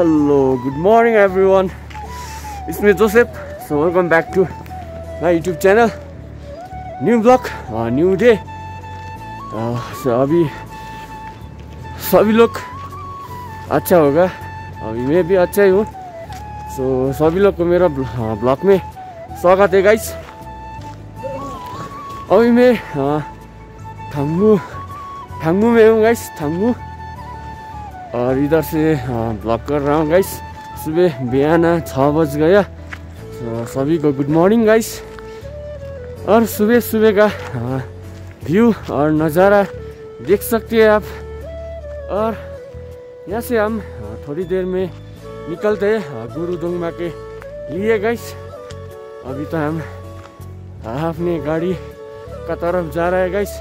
Hello, good morning everyone. It's me Joseph. So welcome back to my YouTube channel. New vlog, new day. So अभी सभी लोग अच्छा होगा, अभी मैं भी अच्छा ही हूँ. So सभी लोग को मेरा ब्लॉग में स्वागत है गाइस. अभी मैं थंगू में हूँ गाइस, थंगू. और इधर से ब्लॉग कर रहा हूँ गाइस. सुबह बिहान 6 बज गया. तो सभी को गुड मॉर्निंग गाइस. और सुबह सुबह का व्यू और नज़ारा देख सकते हैं आप. और यहाँ से हम थोड़ी देर में निकलते हैं गुरुदोंगमा के लिए गाइस. अभी तो हम अपने गाड़ी का तरफ जा रहे हैं गाइस.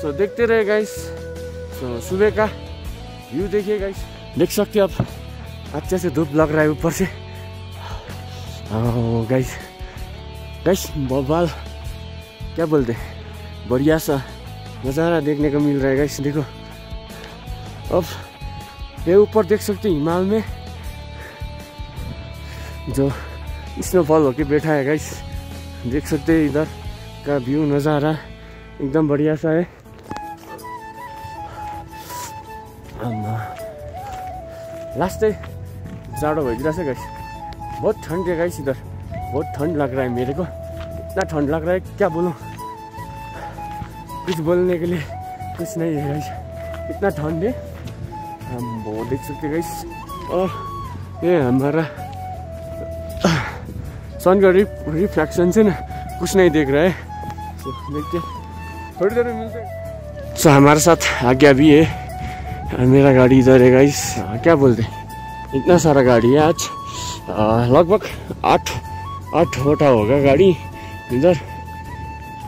सो देखते रहे गाइस. सो सुबह का व्यू देखिए गाइस, देख सकते हैं आप. अच्छे से धूप लग रहा है ऊपर से. गाइस गाइस बवाल क्या बोलते हैं, बढ़िया सा नज़ारा देखने को मिल रहा है गाइस. देखो अब ये ऊपर देख सकते हैं हिमालय में जो स्नोफॉल होके बैठा है गाइस. देख सकते हैं इधर का व्यू नज़ारा एकदम बढ़िया सा है. लास्ट जाड़ो भइदिरहेछ गाइस. बहुत ठंड है गाइस इधर. बहुत ठंड लग रहा है मेरे को. इतना ठंड लग रहा है क्या बोलूं, कुछ बोलने के लिए कुछ नहीं है गाइस. इतना ठंड है. हम वो देख सकते गाइस. और ये हमारा सन का रिफ्लेक्शन से ना कुछ नहीं देख रहा है. तो देखते थोड़ी देर में मिलते हैं. सो हमारे साथ आज्ञा भी है. मेरा गाड़ी इधर है गाइस. क्या बोलते हैं, इतना सारा गाड़ी है आज. लगभग 8 होगा गाड़ी इधर.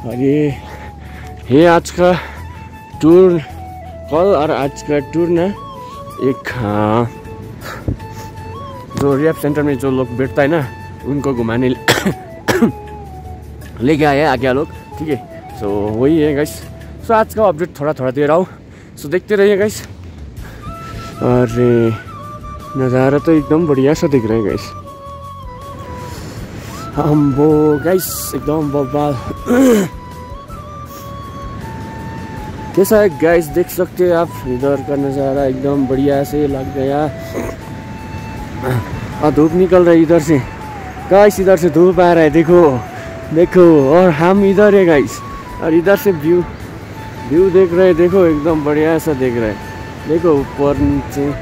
और ये आज का टूर कल और आज का टूर ना एक जो रिहैब सेंटर में जो लोग बैठता है ना उनको घुमाने लेके आए आज्ञा लोग. ठीक है. सो वही है गाइस. सो आज का अपडेट थोड़ा दे रहा हूँ. सो देखते रहिए गाइस. और नज़ारा तो एकदम बढ़िया सा दिख रहा है गाइस. हम वो गाइस एकदम बवाल कैसा है गाइस, देख सकते हैं आप. इधर का नज़ारा एकदम बढ़िया से लग गया. और धूप निकल रही है इधर से गाइस. इधर से धूप आ रहा है, देखो देखो. और हम इधर है गाइस. और इधर से व्यू देख रहे हैं. देखो एकदम बढ़िया सा दिख रहा है. देखो ऊपर नीचे.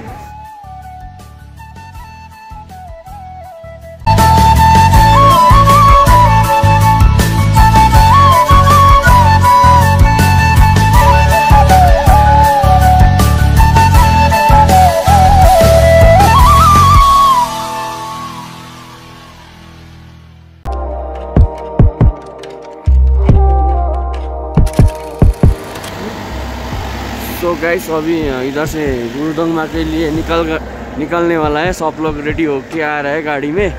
तो गाइस अभी इधर से गुरुदोंगमा के लिए निकलने वाला है. सब लोग रेडी होके आ रहे हैं गाड़ी में.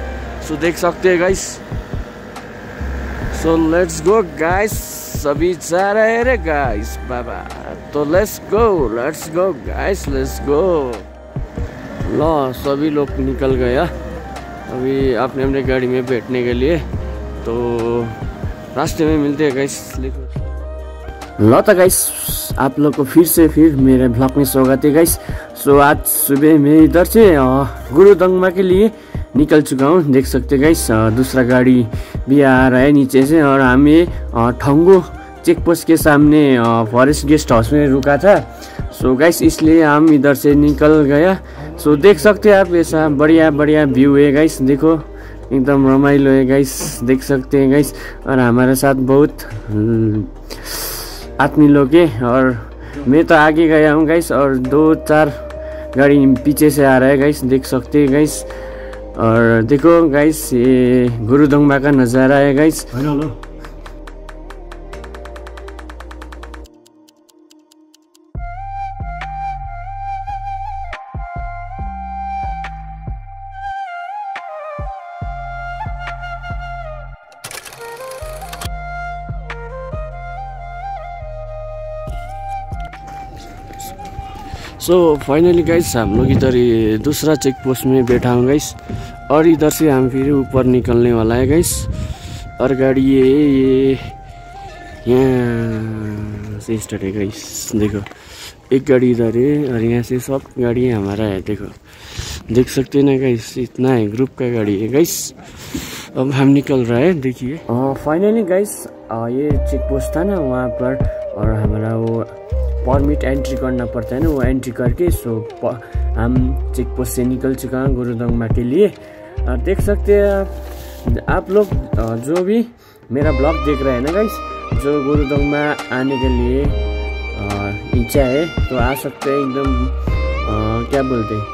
सो देख सकते हैं guys. So let's go guys. सभी जा रहे हैं रे गाइस बाबा. तो let's go guys, let's go. लो सभी लोग निकल गया अभी अपने गाड़ी में बैठने के लिए. तो रास्ते में मिलते हैं गाइस. ल त गाइस आप लोग को फिर मेरे ब्लॉग में स्वागत है गाइस. सो आज सुबह मैं इधर से गुरुदोंगमा के लिए निकल चुका हूँ. देख सकते गाइस दूसरा गाड़ी भी आ रहा है नीचे से. और हमें ठंगू चेक पोस्ट के सामने फॉरेस्ट गेस्ट हाउस में रुका था. सो गाइस इसलिए हम इधर से निकल गया. सो देख सकते हैं आप ऐसा बढ़िया व्यू है गाइस. देखो एकदम रमाइलो है गाइस, देख सकते हैं गाइस. और हमारे साथ बहुत आदमी लोग है. और मैं तो आगे गया हूँ गाइस. और 2-4 गाड़ी पीछे से आ रहा है गाइस, देख सकते हैं गाइस. और देखो गाइस ये गुरुदोंगमा का नज़ारा है गाइस. सो फाइनली गाइस हम लोग इधर दूसरा चेक पोस्ट में बैठा हूँ गाइस, और इधर से हम फिर ऊपर निकलने वाला है गाइस। और गाड़ी ये यहाँ से स्टार्ट है गाइस, देखो एक गाड़ी इधर है और यहाँ से सब गाड़ी हमारा है। देखो देख सकते हैं ना गाइस, इतना है ग्रुप का गाड़ी है गाइस। अब हम निकल रहे हैं, देखिए फाइनली गाइस ये चेक पोस्ट था ना वहाँ पर, और हमारा वो परमिट एंट्री करना पड़ता है ना, वो एंट्री करके हम चेक पोस्ट से निकल चुका हैं गुरुदोंगमा के लिए। देख सकते हैं आप लोग जो भी मेरा ब्लॉग देख रहे हैं ना गाइस, जो गुरुदोंगमा आने के लिए इच्छा है तो आ सकते हैं। एकदम क्या बोलते हैं,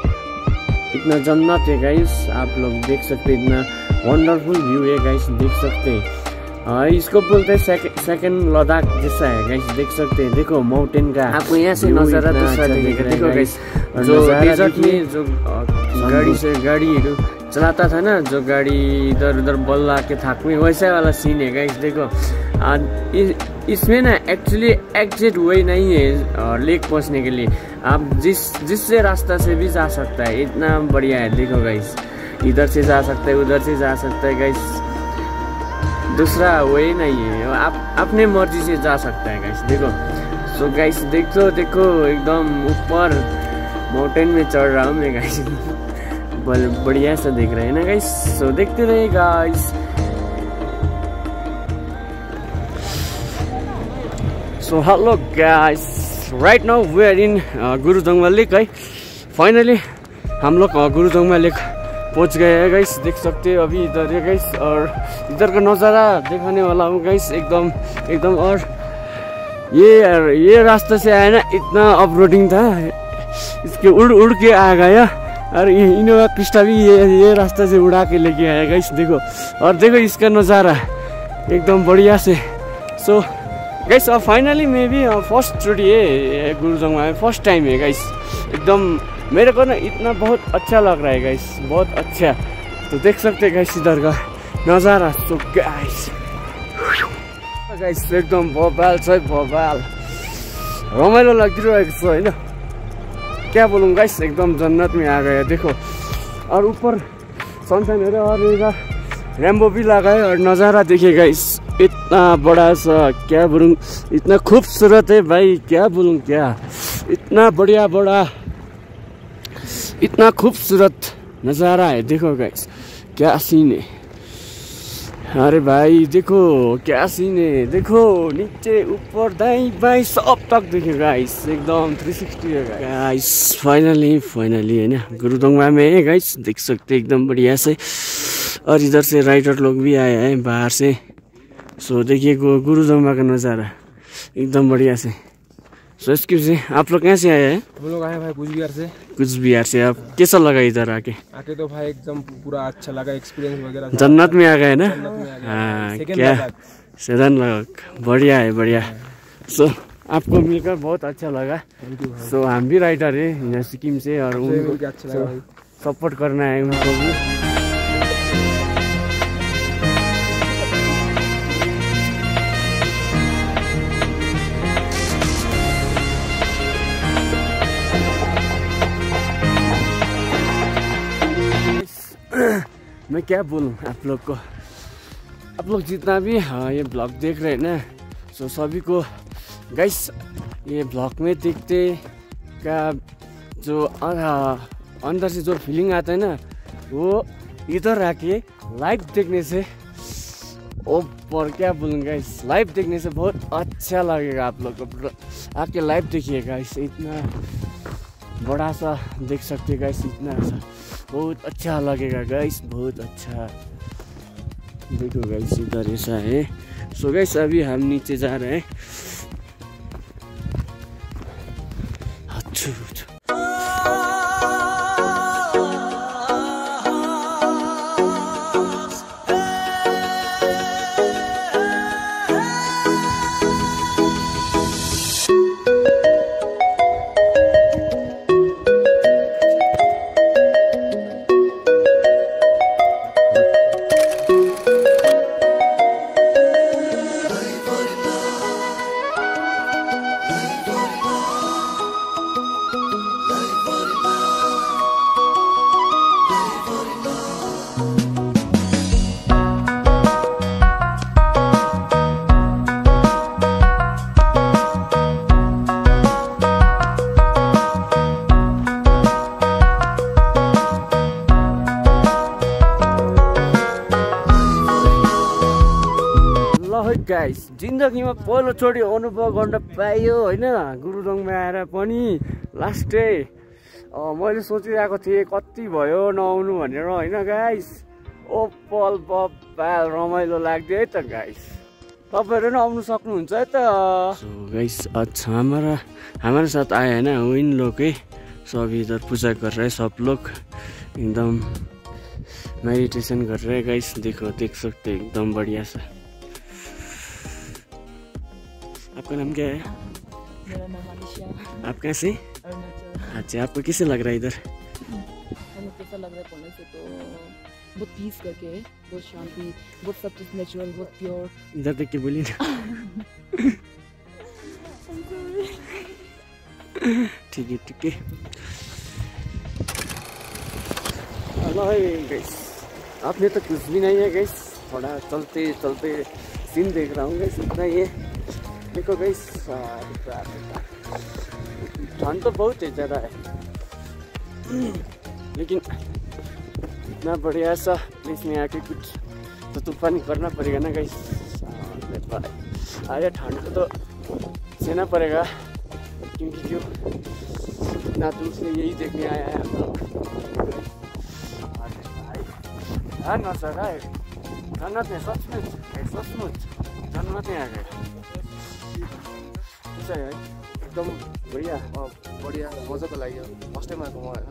इतना जन्नत है गाइस, आप लोग देख सकते हैं, इतना वंडरफुल व्यू है गाइस, देख सकते हैं। इसको बोलते हैं सेकंड लद्दाख जैसा है गाइस, देख सकते हैं। देखो माउंटेन का आपको यहाँ से नजारा दूसरा दिखेगा। देखो गाइस जो डेजर्ट में जो गाड़ीहरू चलाता था ना, जो गाड़ी इधर उधर बल्ला के थाक में, वैसा वाला सीन है गाइस। देखो इसमें ना एक्चुअली एग्जिट वे नहीं है लेक पहुंचने के लिए, आप जिससे रास्ता से भी जा सकता है, इतना बढ़िया है। देखो गाइस इधर से जा सकता है, उधर से जा सकता है गाइस, दूसरा वे नहीं है, आप अपने मर्जी से जा सकता है गाइस। देखो सो गाइस देखो एकदम ऊपर माउंटेन में चढ़ रहा हूँ मैं गाइस। बढ़िया सा देख रहे हैं ना गाइस, सो देखते रहिए guys. So hello guys, right now we are in Gurudongmar lake है। फाइनली हम लोग गुरुदोंगमा लेक पहुंच गए हैं गाइस, देख सकते हैं अभी इधर है गाइस, और इधर का नज़ारा दिखाने वाला हूँ गाइस एकदम। और ये रास्ते से आया ना, इतना ऑफ-रोडिंग था, इसके उड़ के आ गया, और इनोवा क्रिस्टा भी ये रास्ते से उड़ा के लेके आया गाइस। देखो और देखो इसका नज़ारा एकदम बढ़िया से। सो गाइस फाइनली मैं भी फर्स्ट चोटी है गुरुदोंगमा में, फर्स्ट टाइम है गाइस। एकदम मेरे को ना इतना बहुत अच्छा लग रहा है गाइस, बहुत अच्छा। तो देख सकते हैं गाइस इधर का नज़ारा। सो गाइस एकदम भोपाल रमाइलो लागिरहेको छ होइन, क्या बोलूँ गाइस, एकदम जन्नत में आ गया। देखो और ऊपर सनशाइन और रेम्बो भी लगा है, और नज़ारा देखिए गाइस, इतना बड़ा सा, क्या बोलूँ, इतना खूबसूरत है भाई, क्या बोलूँ, क्या इतना बड़ा इतना खूबसूरत नज़ारा है। देखो गाइस क्या सीन है, अरे भाई देखो क्या सीन है, देखो नीचे ऊपर दाई बाई सब तक देखिए गाइस, एकदम 360 है गाइस। फाइनली है ना गुरुदोंगमा में है गाइस, देख सकते एकदम बढ़िया से। और इधर से राइडर लोग भी आए हैं बाहर से। सो देखिए गुरुदोंगमा का नज़ारा एकदम बढ़िया से। सो इसके से आप लोग कहाँ से आए हैं? हम लोग आए भाई कुचबिहार से। आप कैसा लगा इधर आके तो भाई एकदम पूरा अच्छा लगा, एक्सपीरियंस वगैरह जन्नत में आ गए ना। हाँ क्या सेकंड लगा, बढ़िया है। सो आपको मिलकर बहुत अच्छा लगा। सो हम भी राइडर है यहाँ सिक्किम से, और उनको अच्छा सपोर्ट करना है उनको भी। मैं क्या बोलूँ आप लोग को, आप लोग जितना भी ये ब्लॉग देख रहे हैं ना, सो सभी को गाइस ये ब्लॉग में देखते का जो अंदर से जो फीलिंग आता है ना, वो इधर आके लाइव देखने से ऊपर, क्या बोलूँ गाइस, लाइव देखने से बहुत अच्छा लगेगा। आप लोग को आके लाइव देखिए गाइस, इतना बड़ा सा देख सकते गाइस, इतना सा बहुत अच्छा लगेगा गाइस, बहुत अच्छा। देखो गाइस इधर ऐसा है। सो गाइस अभी हम नीचे जा रहे हैं। गाइस जिन्दगीमा पहिलोचोटि अनुभव गर्न पाइयो होइन गुरुदोङमा आएर पनि लास्ट डे मैले सोचिरहेको थिएँ कति भयो नआउनु भनेर होइन गाइस ओपल बब्बाल रमाइलो लाग्यो है त गाइस तपाईँहरू पनि आउनु सक्नुहुन्छ है त गाइस अच्छा हमारे साथ आए है ना वो इन लोग है सब इधर पूजा कर रहे हैं सब लोग एकदम मेडिटेशन कर रहे हैं गाइस देखो देख सकते एकदम बढ़िया सा। आपका नाम क्या है? मेरा नाम अलिशा। आप कहाँ से? अरुणाचल। अच्छा आपको कैसे लग रहा है इधर? हमें कैसा लग रहा है पढ़ने से तो बहुत पीस करके है, बहुत शांति, बहुत सब चीज नेचुरल, बहुत प्योर। इधर देख के बोलिए ना। ठीक है हेलो गाइस आपने तो कुछ भी नहीं है गाइस थोड़ा चलते चलते सीन देख रहा हूँ गाइस इतना ही है। देखो गाइस ठंड तो बहुत है ज़्यादा है लेकिन इतना बढ़िया सा प्लेस में आके कुछ तो तूफान करना पड़ेगा ना गाइस। अरे ठंड को तो सहना पड़ेगा क्योंकि जो इतना दूर से यही देखने आया है हम लोग। नजारा है जन्नत है सचमुच जन्नत है आ गया एकदम बढ़िया बढ़िया मजाको लाग्यो फर्स्ट टाइम आएको म होइन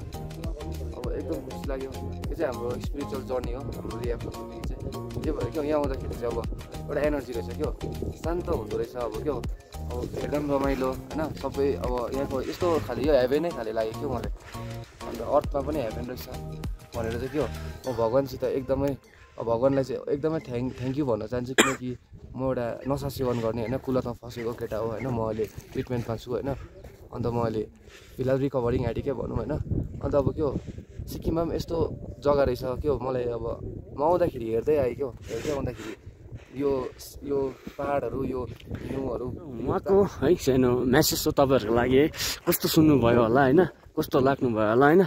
अब एकदम खुसी लाग्यो यो चाहिँ हाम्रो स्पिरिचुअल जर्नी हो हाम्रो रिएप्लोडको चाहिँ त्यो भएर क्या यहाँ आउँदाखेरि चाहिँ अब एउटा एनर्जी रहेछ क्या शान्त हुँदो रहेछ अब क्या अब एकदम रमाइलो होइन सबै अब यहाँको यस्तो खाले यो हेभेनै खाले लाग्यो क्या मलाई अन्त अर्थमा पनि हेभेन रहेछ भनेर चाहिँ के हो म भगवान्सित एकदमै भगवान्लाई चाहिँ एकदमै थ्याङ्क यू भन्न चाहन्छु किनकि म एउटा नसा सेवन गर्ने होइन कुलतमा फसेको केटा हो होइन म अहिले ट्रिटमेन्टमा छु होइन अन्त म अहिले फिलहाल रिकभरिङ एडिकै भनौँ होइन अन्त अब के हो सिक्किममा पनि यस्तो जग्गा रहेछ के हो मलाई अब म आउँदाखेरि हेर्दै आएँ क्या हेर्दै आउँदाखेरि यो पहाडहरू यो हिउँहरू उहाँको है सानो मेसेज हो तपाईँहरूको लागि है कस्तो सुन्नुभयो होला होइन कस्तो लाग्नुभयो होला होइन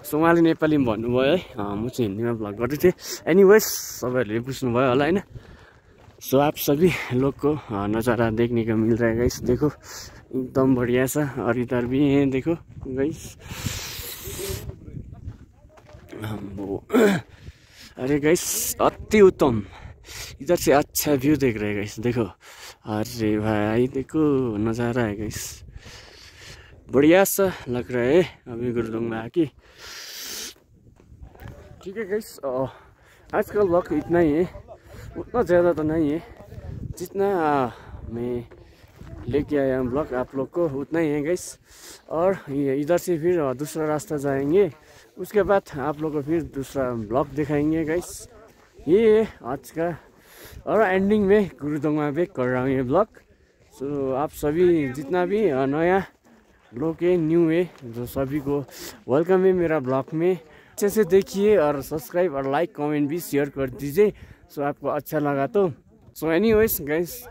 सो उहाँले नेपालीमा भन्नुभयो है म चाहिँ हिन्दीमा भ्लग गर्दै थिएँ एनीवेज सबैहरूले बुझ्नुभयो होला होइन। सो आप सभी लोग को नज़ारा देखने को मिल रहा है गाइस देखो एकदम बढ़िया सा और इधर भी है देखो गाइस अरे गाइस अति उत्तम इधर से अच्छा व्यू देख रहे हैं गाइस देखो अरे भाई देखो नज़ारा है गाइस बढ़िया सा लग रहा है अभी गुरुदोङमा आके। ठीक है गाइस आज का व्लॉग इतना ही है उतना ज़्यादा तो नहीं है जितना मैं लेके आया हूँ ब्लॉग आप लोग को उतना ही है गाइस और इधर से फिर दूसरा रास्ता जाएंगे उसके बाद आप लोग को फिर दूसरा ब्लॉग दिखाएंगे गाइस ये है आज का और एंडिंग में गुरुदोङमा बैक कर रहा हूँ ये ब्लॉग। सो आप सभी जितना भी नया लोग है न्यू है जो सभी को वेलकम है मेरा ब्लॉग में अच्छे से देखिए और सब्सक्राइब और लाइक कमेंट भी शेयर कर दीजिए। सो आपको अच्छा लगा तो सो एनीवेज गाइस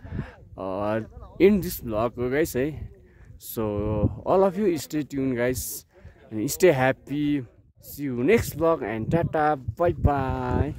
और इन दिस ब्लॉग हो गाइस है so all of you stay tune guys stay happy see you next blog and tata bye bye.